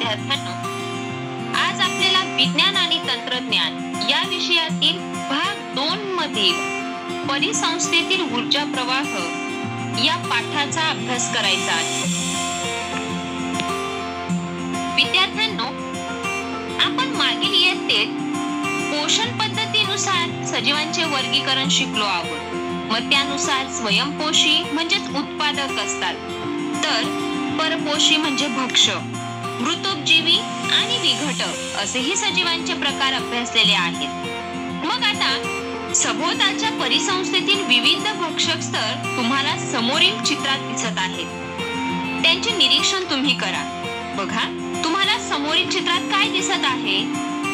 विद्यार्थ्यांनो, आज आपल्याला विज्ञान आणि तंत्रज्ञान या विषयातील भाग 2 मधील परिसंस्थेतील ऊर्जा प्रवाह या पाठाचा अभ्यास करायचा आहे. विद्यार्थ्यांनो, आपण मागील इयत्तेत पोषण पद्धतीनुसार सजीवांचे वर्गीकरण शिकलो आहोत. मग त्यानुसार स्वयंपोषी म्हणजेच उत्पादक असतात, तर परपोषी म्हणजे भक्षक, मृतोपजीवी आणि विघटक असेही सजीवांचे प्रकार अभ्यासलेले आहेत. मग आता सभोवतालच्या परिसंस्थेतील विविध भक्षक स्तर तुम्हाला समोरील चित्रात दिसत आहेत. त्यांचे निरीक्षण तुम्ही करा. बघा, तुम्हाला समोरील चित्रात काय दिसत आहे?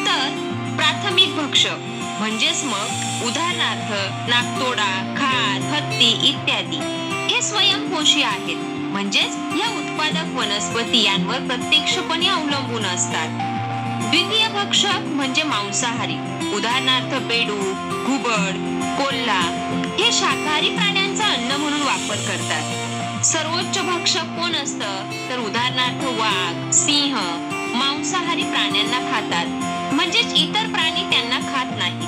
तर प्राथमिक भक्षक म्हणजेच मग उदाहरणार्थ नाकतोडा, खार, हत्ती इत्यादी हे स्वयंपोषी आहेत, म्हणजेच या उत्पादक वनस्पती यांवर प्रत्यक्षपणे अवलंबून असतात. द्वितीय भक्षक म्हणजे मांसाहारी, उदाहरणार्थ बेडूक, घुबड, कोल्हा हे शाकाहारी प्राण्यांचा अन्न म्हणून वापर करतात. सर्वोच्च भक्षक कोण असतं? तर उदाहरणार्थ वाघ, सिंह मांसाहारी प्राण्यांना खातात, म्हणजेच इतर प्राणी त्यांना खात नाहीत.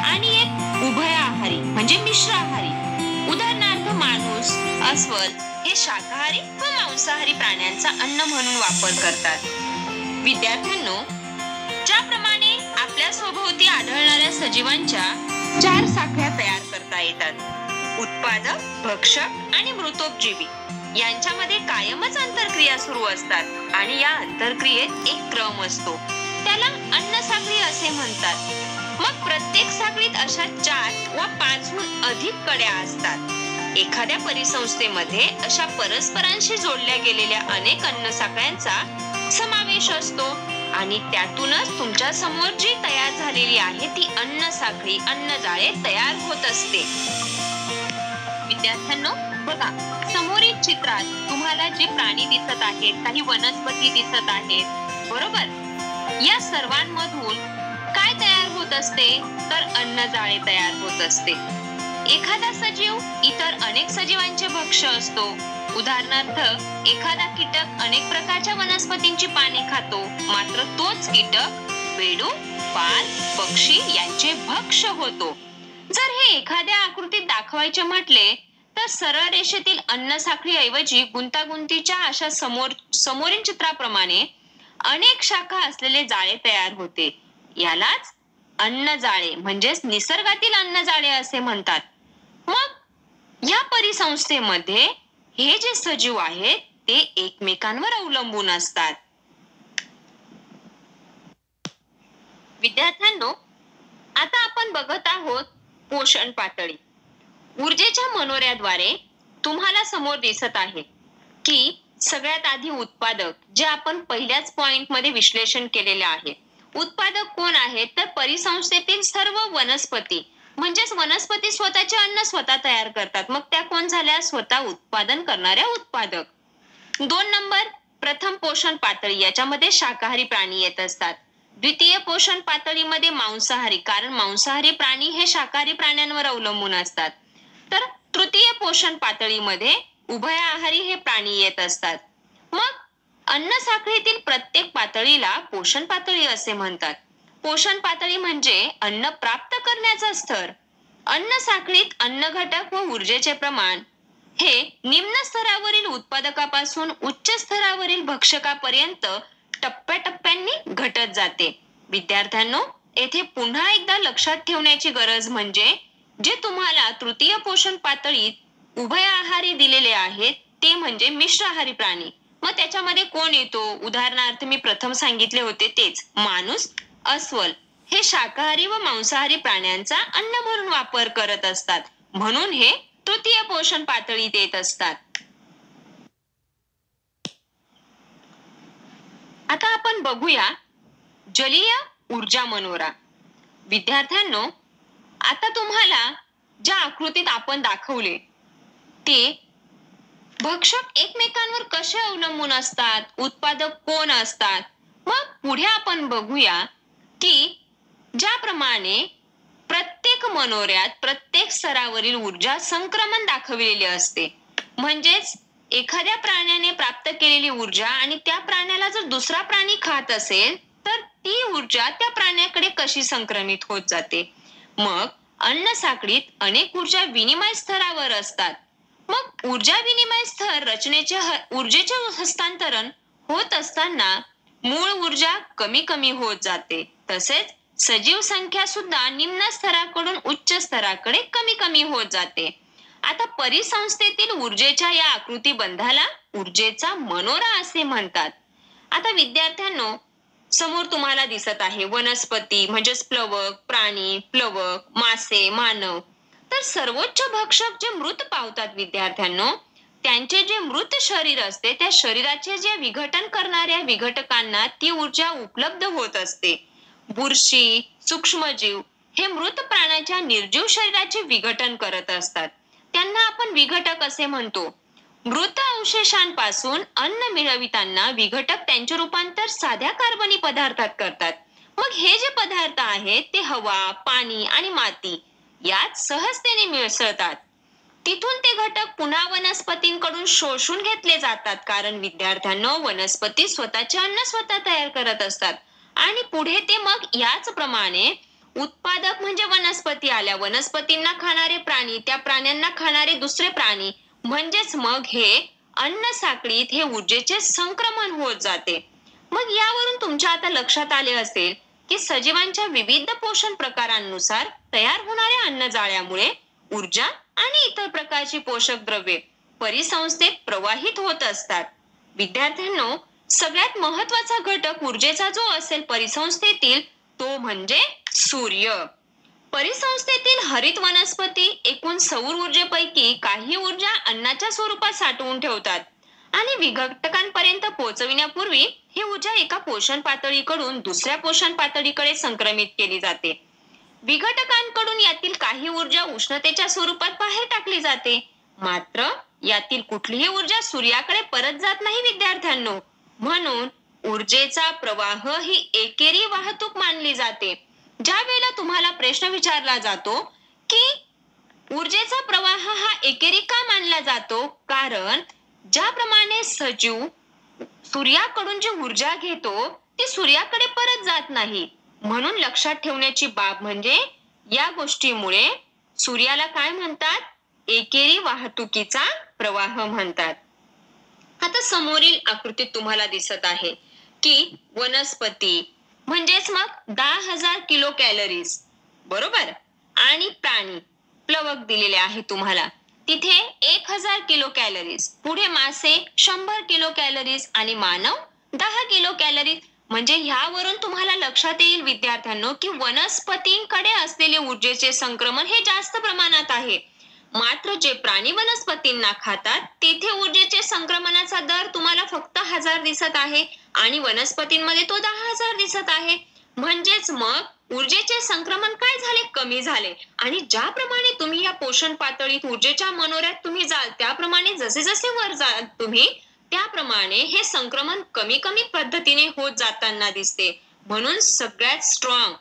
आणि एक उभयाहारी म्हणजे मिश्राहारी, उदाहरणार्थ माणूस, अस्वल हे शाकाहारी व मांसाहारी प्राण्यांचा अन्न म्हणून वापर करतात. विद्यार्थ्यांनो, ज्याप्रमाणे आपल्या सभोवती आढळणाऱ्या सजीवांच्या 4 साखळ्या तयार करता येतात, उत्पादक, भक्षक आणि मृतोपजीवी, यांच्यामध्ये कायमच आंतरक्रिया सुरू असतात आणि या आंतरक्रियेत एक क्रम असतो, त्याला अन्न साखळी असे म्हणतात. मग प्रत्येक साखळीत अशा 4 वा 5 हून अधिक कड्या असतात. एखाद्या परिसंस्थेमध्ये अशा परस्परांशी जोडल्या गेलेल्या अनेक अन्न साखळ्यांचा समावेश असतो आणि त्यातूनच तुमच्या समोर जी तयार झालेली आहे ती अन्न साखळी, अन्न जाळे तयार होत असते. विद्यार्थ्यांनो, बघा, समोरील चित्रात तुम्हाला जे प्राणी दिसत आहेत, काही वनस्पती दिसत आहेत, बरोबर? या सर्वांमधून काय तयार होत असते? तर अन्न जाळे तयार होत असते. एखादा सजीव इतर अनेक सजीवांचे भक्ष्य असतो. उदाहरणार्थ एखादा कीटक अनेक प्रकारच्या वनस्पतींची पाने खातो, मात्र तोच कीटक बेडूक, पाल, पक्षी यांचे भक्ष्य होतो. जर हे एखाद्या आकृतीत दाखवायचे म्हटले तर सरळ रेषेतील अन्न साखळी ऐवजी गुंतागुंतीच्या अशा समोरील चित्राप्रमाणे अनेक शाखा असलेले जाळे तयार होते. यालाच अन्न जाळे म्हणजेच निसर्गातील अन्न जाळे असे म्हणतात. मग या परिसंस्थेमध्ये हे जे सजीव आहेत ते एकमेकांवर अवलंबून असतात. विद्यार्थ्यांनो, आता आपण बघत आहोत पोषण पातळी. ऊर्जेच्या मनोऱ्याद्वारे तुम्हाला समोर दिसत आहे की सगळ्यात आधी उत्पादक, जे आपण पहिल्याच पॉइंट मध्ये विश्लेषण केलेले आहे. उत्पादक कोण आहेत? तर परिसंस्थेतील सर्व वनस्पती, म्हणजेच वनस्पती स्वतःचे अन्न स्वतः तयार करतात. मग त्या कोण झाल्या? स्वतः उत्पादन करणाऱ्या उत्पादक. 2 नंबर प्रथम पोषण पातळी, याच्यामध्ये शाकाहारी प्राणी येत असतात. द्वितीय पोषण पातळीमध्ये मांसाहारी, कारण मांसाहारी प्राणी हे शाकाहारी प्राण्यांवर अवलंबून असतात. तर तृतीय पोषण पातळीमध्ये उभयाहारी हे प्राणी येत असतात. मग अन्न साखळीतील प्रत्येक पातळीला पोषण पातळी असे म्हणतात. पोषण पातळी म्हणजे अन्न प्राप्त करण्याचा स्तर. अन्न साखळीत अन्न घटक व ऊर्जेचे प्रमाण हे निम्न स्तरावरील उत्पादकापासून उच्च स्तरावरील भक्षकापर्यंत टप्प्याटप्प्यांनी घटत जाते. विद्यार्थ्यांनो, येथे पुन्हा एकदा लक्षात ठेवण्याची गरज म्हणजे जे तुम्हाला तृतीय पोषण पातळीत उभयाहारी दिलेले आहेत ते म्हणजे मिश्राहारी प्राणी. मग त्याच्यामध्ये कोण येतो? उदाहरणार्थ मी प्रथम सांगितले होते तेच, माणूस, अस्वल हे शाकाहारी व मांसाहारी प्राण्यांचा अन्न म्हणून वापर करत असतात, म्हणून हे तृतीय पोषण पातळीत येत असतात. आता आपण बघूया जलीय ऊर्जा मनोरा. विद्यार्थ्यांनो, आता तुम्हाला ज्या आकृतीत आपण दाखवले ते भक्षक एकमेकांवर कसे अवलंबून असतात, उत्पादक कोण असतात. मग पुढे आपण बघूया की ज्याप्रमाणे प्रत्येक मनोऱ्यात प्रत्येक स्तरावरील ऊर्जा संक्रमण दाखविलेले असते, म्हणजेच एखाद्या प्राण्याने प्राप्त केलेली ऊर्जा आणि त्या प्राण्याला जर दुसरा प्राणी खात असेल तर ती ऊर्जा त्या प्राण्याकडे कशी संक्रमित होत जाते. मग अन्न साखळीत अनेक ऊर्जा विनिमय स्तरावर असतात. मग ऊर्जा विनिमय स्तर रचनेचे ऊर्जेचे हस्तांतरण होत असताना मूळ ऊर्जा कमी कमी होत जाते. तसेच सजीव संख्या सुद्धा निम्न स्तराकडून उच्च स्तराकडे कमी कमी होत जाते. आता परिसंस्थेतील ऊर्जेच्या या आकृतीबंधाला ऊर्जेचा मनोरा असे म्हणतात. आता विद्यार्थ्यांनो, समोर तुम्हाला दिसत आहे वनस्पती म्हणजेच प्लवक, प्राणी, प्लवक, मासे, मानव. तर सर्वोच्च भक्षक जे मृत पावतात विद्यार्थ्यांनो, त्यांचे जे मृत शरीर असते त्या शरीराचे जे विघटन करणाऱ्या विघटकांना ती ऊर्जा उपलब्ध होत असते. बुरशी, सूक्ष्मजीव हे मृत प्राण्याच्या निर्जीव शरीराचे विघटन करत असतात. त्यांना आपण विघटक असे म्हणतो. मृत अवशेषांपासून अन्न मिळविताना विघटक त्यांचे रूपांतर साध्या कार्बनी पदार्थात करतात. मग हे जे पदार्थ आहेत ते हवा, पाणी आणि माती यात सहजतेने मिसळतात. तिथून ते घटक पुन्हा वनस्पतींकडून शोषून घेतले जातात. कारण विद्यार्थ्यांनो, वनस्पती स्वतःचे अन्न स्वतः तयार करत असतात आणि पुढे ते मग याच प्रमाणे उत्पादक म्हणजे वनस्पती आल्या, वनस्पतींना खाणारे प्राणी, त्या प्राण्यांना खाणारे दुसरे प्राणी, म्हणजेच मग हे अन्न साखळीत हे ऊर्जेचे संक्रमण होत जाते. मग यावरून तुमच्या आता लक्षात आले असेल की सजीवांच्या विविध पोषण प्रकारांनुसार तयार होणाऱ्या अन्नजाळ्यामुळे ऊर्जा आणि इतर प्रकारची पोषक द्रव्ये परिसंस्थेत प्रवाहित होत असतात. विद्यार्थ्यांनो, सगळ्यात महत्वाचा घटक ऊर्जेचा जो असेल परिसंस्थेतील तो म्हणजे सूर्य. परिसंस्थेतील हरित वनस्पती एकूण सौर ऊर्जेपैकी काही ऊर्जा अन्नाच्या स्वरूपात साठवून ठेवतात आणि विघटकांपर्यंत पोहोचविण्यापूर्वी ही ऊर्जा एका पोषण पातळीकडून दुसऱ्या पोषण पातळीकडे संक्रमित केली जाते. विघटकांकडून यातील काही ऊर्जा उष्णतेच्या स्वरूपात बाहेर टाकली जाते. मात्र यातील कुठलीही ऊर्जा सूर्याकडे परत जात नाही विद्यार्थ्यांनो. म्हणून ऊर्जेचा प्रवाह ही एकेरी वाहतूक मानली जाते. ज्या वेळेला तुम्हाला प्रश्न विचारला जातो की ऊर्जेचा प्रवाह हा एकेरी का मानला जातो, कारण ज्याप्रमाणे सजीव सूर्याकडून जी ऊर्जा घेतो ती सूर्याकडे परत जात नाही. म्हणून लक्षात ठेवण्याची बाब म्हणजे या गोष्टीमुळे सूर्याला काय म्हणतात, एकेरी वाहतुकीचा प्रवाह म्हणतात. आता समोरील आकृतीत तुम्हाला दिसत आहे की वनस्पती म्हणजेच मग 10,000 किलो कॅलरीज, बरोबर, आणि प्राणी प्लवक दिलेले आहे तुम्हाला, तिथे 1,000 किलो कॅलरीज, पुढे मासे 100 किलो कॅलरीज आणि मानव 10 किलो कॅलरीज. म्हणजे ह्यावरून तुम्हाला लक्षात येईल विद्यार्थ्यांनो की वनस्पतींकडे असलेले ऊर्जेचे संक्रमण हे जास्त प्रमाणात आहे. मात्र जे प्राणी वनस्पतींना खातात तेथे ऊर्जेचे संक्रमणाचा दर तुम्हाला फक्त 1000 दिसत आहे आणि वनस्पतींमध्ये तो 10,000 दिसत आहे. म्हणजेच मग ऊर्जेचे संक्रमण काय झाले, कमी झाले. आणि ज्याप्रमाणे तुम्ही या पोषण पातळीत ऊर्जेच्या मनोऱ्यात तुम्ही जाल त्याप्रमाणे जसे जसे वर जाल तुम्ही त्याप्रमाणे हे संक्रमण कमी कमी पद्धतीने होत जाताना दिसते. म्हणून सगळ्यात स्ट्रॉंग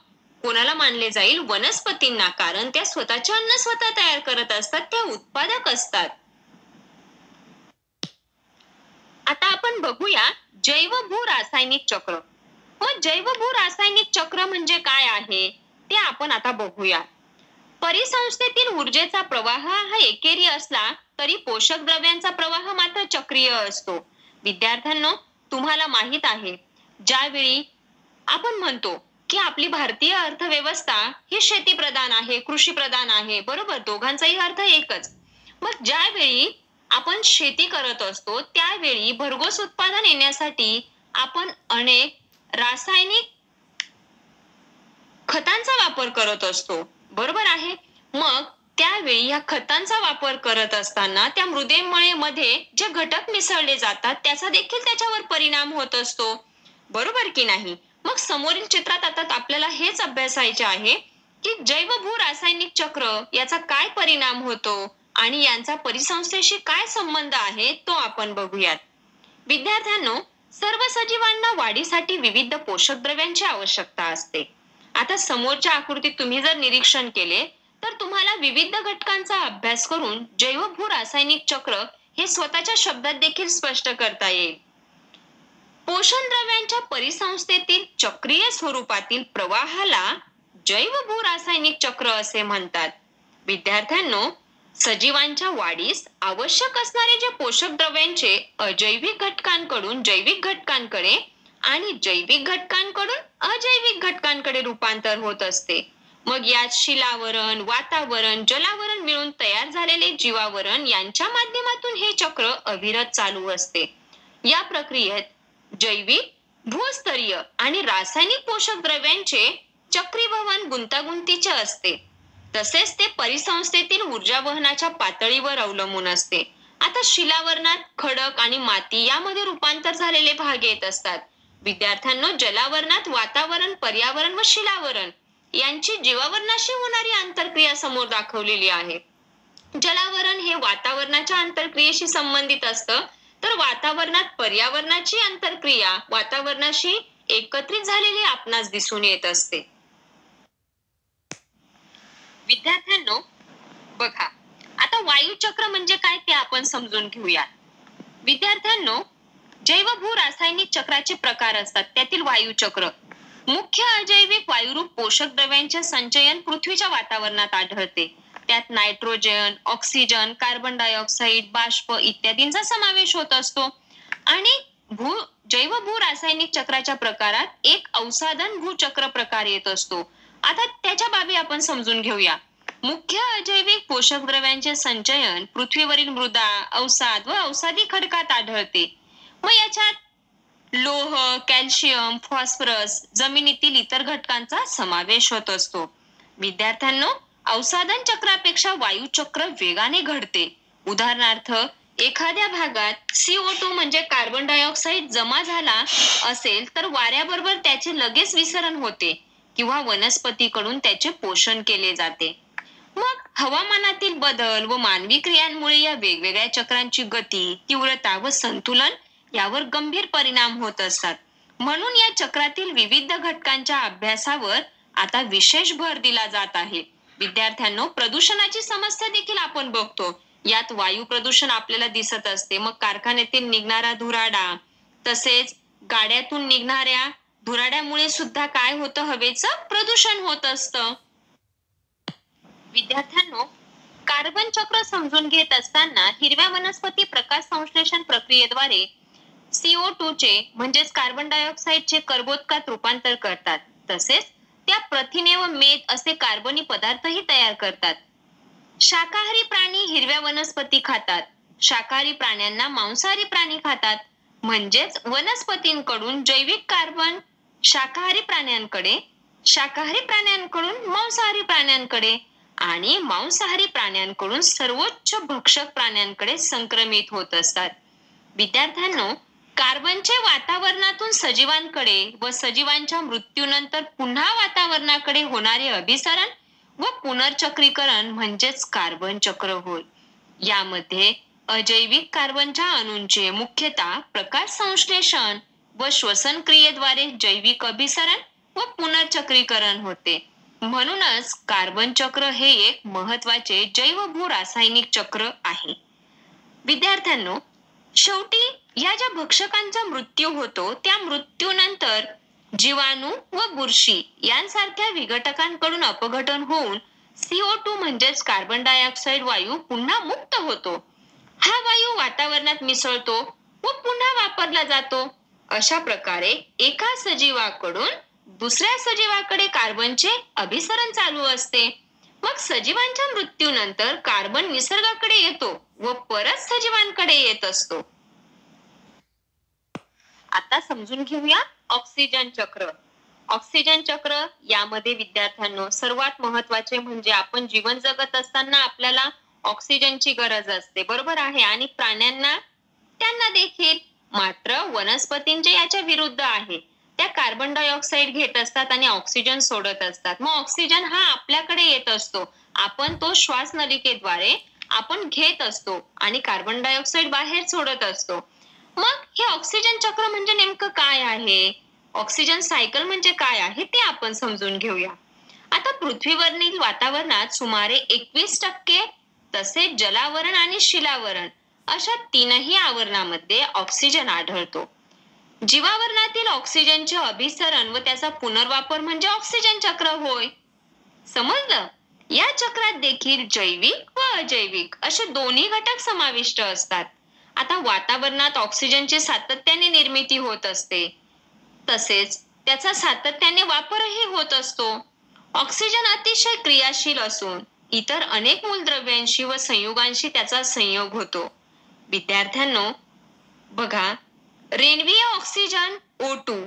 कोणाला मानले जाईल, वनस्पतींना, कारण त्या स्वतःचे अन्न स्वतः तयार करत असतात, त्या उत्पादक असतात. आता आपण बघूया जैव-भू रासायनिक चक्र. मग जैव-भू रासायनिक चक्र म्हणजे काय आहे ते आपण आता बघूया. परिसंस्थेतील ऊर्जेचा प्रवाह हा एकेरी असला तरी पोषक द्रव्यांचा प्रवाह मात्र चक्रीय असतो. विद्यार्थ्यांनो, तुम्हाला माहित आहे ज्यावेळी आपण म्हणतो की आपली भारतीय अर्थव्यवस्था ही शेती प्रधान आहे, कृषी प्रधान आहे, बरोबर, दोघांचाही अर्थ एकच. मग ज्यावेळी आपण शेती करत असतो त्यावेळी भरघोस उत्पादन येण्यासाठी आपण अनेक रासायनिक खतांचा वापर करत असतो, बरोबर आहे. मग त्यावेळी या खतांचा वापर करत असताना त्या मृदेमध्ये जे घटक मिसळले जातात त्याचा देखील त्याच्यावर परिणाम होत असतो, बरोबर की नाही. मग समोरील चित्रात आता आपल्याला हेच अभ्यासायचे आहे की जैव-भू रासायनिक चक्र याचा काय परिणाम होतो आणि यांचा परिसंस्थेशी काय संबंध आहे तो आपण बघूयात. विद्यार्थ्यांनो, सर्व सजीवांना वाढीसाठी विविध पोषक द्रव्यांची आवश्यकता असते. आता समोरच्या आकृतीत तुम्ही जर निरीक्षण केले तर तुम्हाला विविध घटकांचा अभ्यास करून जैव-भू रासायनिक चक्र हे स्वतःच्या शब्दात देखील स्पष्ट करता येईल. पोषण द्रव्यांच्या परिसंस्थेतील चक्रीय स्वरूपातील प्रवाहाला जैव भू रासायनिक चक्र असे म्हणतात. विद्यार्थ्यांनो, सजीवांच्या वाढीस आवश्यक असणारे जे पोषक द्रव्यांचे अजैविक घटकांकडून जैविक घटकांकडे आणि जैविक घटकांकडून अजैविक घटकांकडे रूपांतर होत असते. मग यात शिलावरण, वातावरण, जलावरण मिळून तयार झालेले जीवावरण यांच्या माध्यमातून हे चक्र अविरत चालू असते. या प्रक्रियेत जैविक, भूस्तरीय आणि रासायनिक पोषक द्रव्यांचे चक्रीभवन गुंतागुंतीचे असते. तसेच ते परिसंस्थेतील ऊर्जा वहनाच्या पातळीवर अवलंबून असते. आता शिलावरणात खडक आणि माती यामध्ये रूपांतर झालेले भाग येत असतात. विद्यार्थ्यांनो, जलावरणात वातावरण, पर्यावरण व शिलावरण यांची जीवावरणाशी होणारी आंतरक्रिया समोर दाखवलेली आहे. जलावरण हे वातावरणाच्या आंतरक्रियेशी संबंधित असतं, तर वातावरणात पर्यावरणाची आंतरक्रिया वातावरणाशी एकत्रित झालेली आपणास दिसून येत असते. विद्यार्थ्यांनो, बघा, आता वायुचक्र म्हणजे काय ते आपण समजून घेऊया. विद्यार्थ्यांनो, जैव भू रासायनिक चक्राचे प्रकार असतात. त्यातील वायुचक्र मुख्य अजैविक वायुरूप पोषक द्रव्यांचे संचयन पृथ्वीच्या वातावरणात आढळते. त्यात नायट्रोजन, ऑक्सिजन, कार्बन डायऑक्साईड, बाष्प इत्यादींचा समावेश होत असतो. आणि जैव भू रासायनिक चक्राच्या प्रकारात एक अवसादन भूचक्र प्रकार येत असतो. आता त्याच्या बाबी आपण समजून घेऊया. मुख्य अजैविक पोषक द्रव्यांचे संचयन पृथ्वीवरील मृदा, अवसाद व अवसादी खडकात आढळते. मग याच्यात लोह, कॅल्शियम, फॉस्फरस, जमिनीतील इतर घटकांचा समावेश होत असतो. विद्यार्थ्यांनो, अवसादन चक्रापेक्षा वायुचक्र वेगाने घडते. उदाहरणार्थ, एखाद्या भागात CO2 म्हणजे कार्बन डायऑक्साईड जमा झाला असेल तर वाऱ्याबरोबर त्याचे लगेच विसरण होते किंवा वनस्पतीकडून त्याचे पोषण केले जाते. मग हवामानातील बदल व मानवी क्रियांमुळे या वेगवेगळ्या चक्रांची गती, तीव्रता व संतुलन यावर गंभीर परिणाम होत असतात. म्हणून या चक्रातील विविध घटकांच्या अभ्यासावर आता विशेष भर दिला जात आहे. विद्यार्थ्यांनो, प्रदूषणाची समस्या देखील आपण बघतो. यात वायू प्रदूषण आपल्याला दिसत असते. मग कारखान्यातील निघणारा धुराडा, तसेच गाड्यातून निघणाऱ्या धुराड्यामुळे सुद्धा काय होतं, हवेचं प्रदूषण होत असतं. विद्यार्थ्यांनो, कार्बन चक्र समजून घेत असताना हिरव्या वनस्पती प्रकाश संश्लेषण प्रक्रियेद्वारे CO2 चे म्हणजेच कार्बन डायऑक्साईडचे कर्बोदकात रूपांतर करतात. तसेच त्या प्रथिने व मेद असे कार्बनी पदार्थही तयार करतात. शाकाहारी प्राणी हिरव्या वनस्पती खातात. शाकाहारी प्राण्यांना मांसाहारी प्राणी खातात. म्हणजेच वनस्पतींकडून जैविक कार्बन शाकाहारी प्राण्यांकडे, शाकाहारी प्राण्यांकडून मांसाहारी प्राण्यांकडे आणि मांसाहारी प्राण्यांकडून सर्वोच्च भक्षक प्राण्यांकडे संक्रमित होत असतात. विद्यार्थ्यांनो, कार्बनचे वातावरणातून सजीवांकडे व सजीवांच्या मृत्यूनंतर पुन्हा वातावरणाकडे होणारे अभिसरण व पुनर्चक्रीकरण म्हणजेच कार्बन चक्र होय. यामध्ये अजैविक कार्बनच्या अणूंचे मुख्यतः प्रकाश संश्लेषण व श्वसन क्रियेद्वारे जैविक अभिसरण व पुनर्चक्रीकरण होते. म्हणूनच कार्बन चक्र हे एक महत्वाचे जैव भू रासायनिक चक्र आहे. विद्यार्थ्यांनो, शेवटी या ज्या भक्षकांचा मृत्यू होतो त्या मृत्यूनंतर जीवाणू व बुरशी यांसारख्या विघटकांकडून अपघटन होऊन CO2 म्हणजेच कार्बन डायऑक्साईड वायू पुन्हा मुक्त होतो. हा वायू वातावरणात मिसळतो व पुन्हा वापरला जातो. अशा प्रकारे एका सजीवाकडून दुसऱ्या सजीवाकडे कार्बनचे अभिसरण चालू असते. मग सजीवांच्या मृत्यूनंतर कार्बन निसर्गाकडे येतो व परत सजीवांकडे येत असतो. आता समजून घेऊया ऑक्सिजन चक्र. ऑक्सिजन चक्र यामध्ये विद्यार्थ्यांनो सर्वात महत्वाचे म्हणजे आपण जीवन जगत असताना आपल्याला ऑक्सिजनची गरज असते, बरोबर आहे, आणि प्राण्यांना त्यांना देखील. मात्र वनस्पतींचे याच्या विरुद्ध आहे. त्या कार्बन डायऑक्साईड घेत असतात आणि ऑक्सिजन सोडत असतात. मग ऑक्सिजन हा आपल्याकडे येत असतो, आपण तो श्वास नलिकेद्वारे आपण घेत असतो आणि कार्बन डायऑक्साईड बाहेर सोडत असतो. मग हे ऑक्सिजन चक्र म्हणजे नेमकं काय आहे, ऑक्सिजन सायकल म्हणजे काय आहे ते आपण समजून घेऊया. आता पृथ्वीवरील वातावरणात सुमारे 21% तसेच जलावरण आणि शिलावरण अशा तीनही आवरणामध्ये ऑक्सिजन आढळतो. जीवावरणातील ऑक्सिजनचे अभिसरण व त्याचा पुनर्वापर म्हणजे ऑक्सिजन चक्र होय. समजलं? या चक्रात देखील जैविक व अजैविक असे दोन्ही घटक समाविष्ट असतात. आता वातावरणात ऑक्सिजनची सातत्याने निर्मिती होत असते, तसेच त्याचा सातत्याने वापरही होत असतो. ऑक्सिजन अतिशय क्रियाशील असून इतर अनेक मूलद्रव्यांशी व संयुगांशी त्याचा संयोग होतो. विद्यार्थ्यांनो, बघा, रेणवीय ऑक्सिजन O2,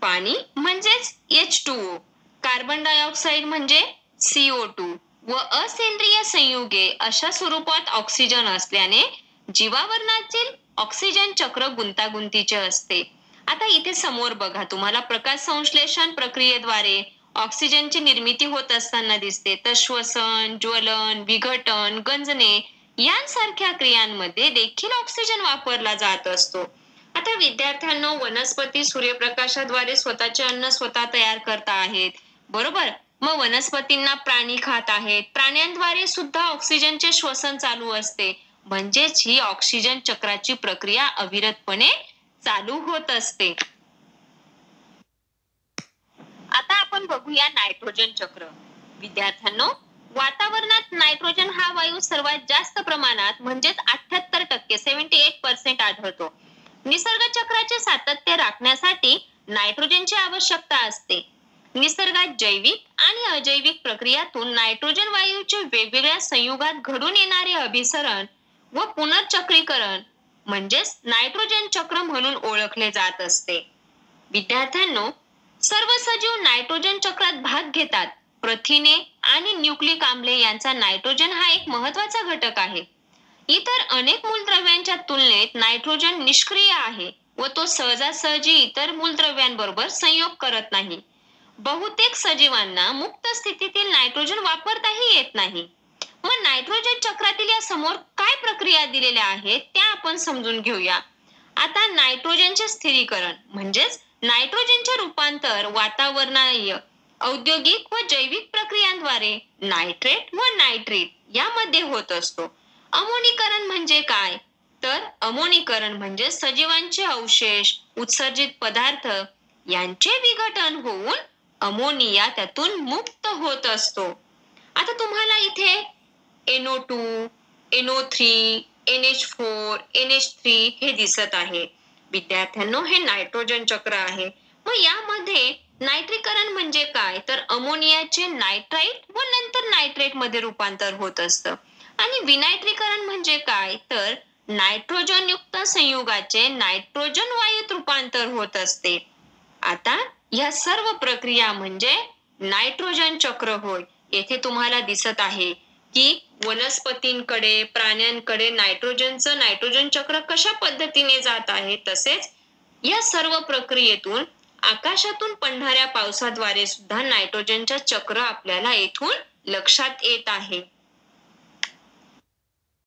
पाणी म्हणजेच H2O, कार्बन डायऑक्साइड म्हणजे CO2 व असेंद्रिय संयुगे अशा स्वरूपात ऑक्सिजन असल्याने जीवावरणातील ऑक्सिजन चक्र गुंतागुंतीचे असते. आता इथे समोर बघा, तुम्हाला प्रकाश संश्लेषण प्रक्रियेद्वारे ऑक्सिजनची निर्मिती होत असताना दिसते. तर श्वसन, ज्वलन, विघटन, गंजणे यांसारख्या क्रियांमध्ये देखील ऑक्सिजन वापरला जात असतो. आता विद्यार्थ्यांनो, वनस्पती सूर्यप्रकाशाद्वारे स्वतःचे अन्न स्वतः तयार करता आहेत, बरोबर? मग वनस्पतींना प्राणी खात आहेत, प्राण्यांद्वारे सुद्धा ऑक्सिजनचे श्वसन चालू असते. म्हणजेच ही ऑक्सिजन चक्राची प्रक्रिया अविरतपणे चालू होत असते. आता आपण बघूया नायट्रोजन चक्र. विद्यार्थ्यांनो, वातावरणात नायट्रोजन हा वायू सर्वात जास्त प्रमाणात म्हणजेच 78% 78% आढळतो. निसर्ग चक्राचे सातत्य राखण्यासाठी नायट्रोजनची आवश्यकता असते. निसर्गात जैविक आणि अजैविक प्रक्रियातून नायट्रोजन वायूचे वेगवेगळ्या संयुगात घडून येणारे अभिसरण व पुनर्चक्रीकरण म्हणजेच नायट्रोजन चक्र म्हणून ओळखले जात असते. विद्यार्थ्यांनो, सर्व सजीव नायट्रोजन चक्रात भाग घेतात. प्रथिने आणि न्यूक्लिक आम्ले यांचा नायट्रोजन हा एक महत्त्वाचा घटक आहे. इतर अनेक मूलद्रव्यांच्या तुलनेत नायट्रोजन निष्क्रिय आहे व तो सहजासहजी इतर मूलद्रव्यांबरोबर संयोग करत नाही. बहुतेक सजीवांना मुक्त स्थितीतील नायट्रोजन वापरताही येत नाही. मग नायट्रोजन चक्रातील या समोर काय प्रक्रिया दिलेल्या आहेत त्या आपण समजून घेऊया. आता नायट्रोजनचे स्थिरीकरण म्हणजेच नायट्रोजनचे रूपांतर वातावरणीय, औद्योगिक व जैविक प्रक्रियांद्वारे नायट्रेट व नायट्रेट यामध्ये होत असतो. अमोनीकरण म्हणजे काय? तर अमोनीकरण म्हणजे सजीवांचे अवशेष, उत्सर्जित पदार्थ यांचे विघटन होऊन अमोनिया त्यातून मुक्त होत असतो. आता तुम्हाला इथे NO2, NO3, NH4, NH3 हे दिसत आहे. विद्यार्थ्यांनो, हे नायट्रोजन चक्र आहे. मग यामध्ये नायट्रीकरण म्हणजे काय? तर अमोनियाचे नायट्राइट व नंतर नायट्रेट मध्ये रूपांतर होत असतं. आणि विनायट्रीकरण म्हणजे काय? तर नायट्रोजन युक्त संयुगाचे नायट्रोजन वायूत रूपांतर होत असते. आता या सर्व प्रक्रिया म्हणजे नायट्रोजन चक्र होय. येथे तुम्हाला दिसत आहे की वनस्पतींकडे, प्राण्यांकडे नायट्रोजन चक्र कशा पद्धतीने जात आहे. तसेच या सर्व प्रक्रियेतून आकाशातून पडणाऱ्या पावसाद्वारे सुद्धा नायट्रोजनच्या चक्र आपल्याला येथून लक्षात येत आहे.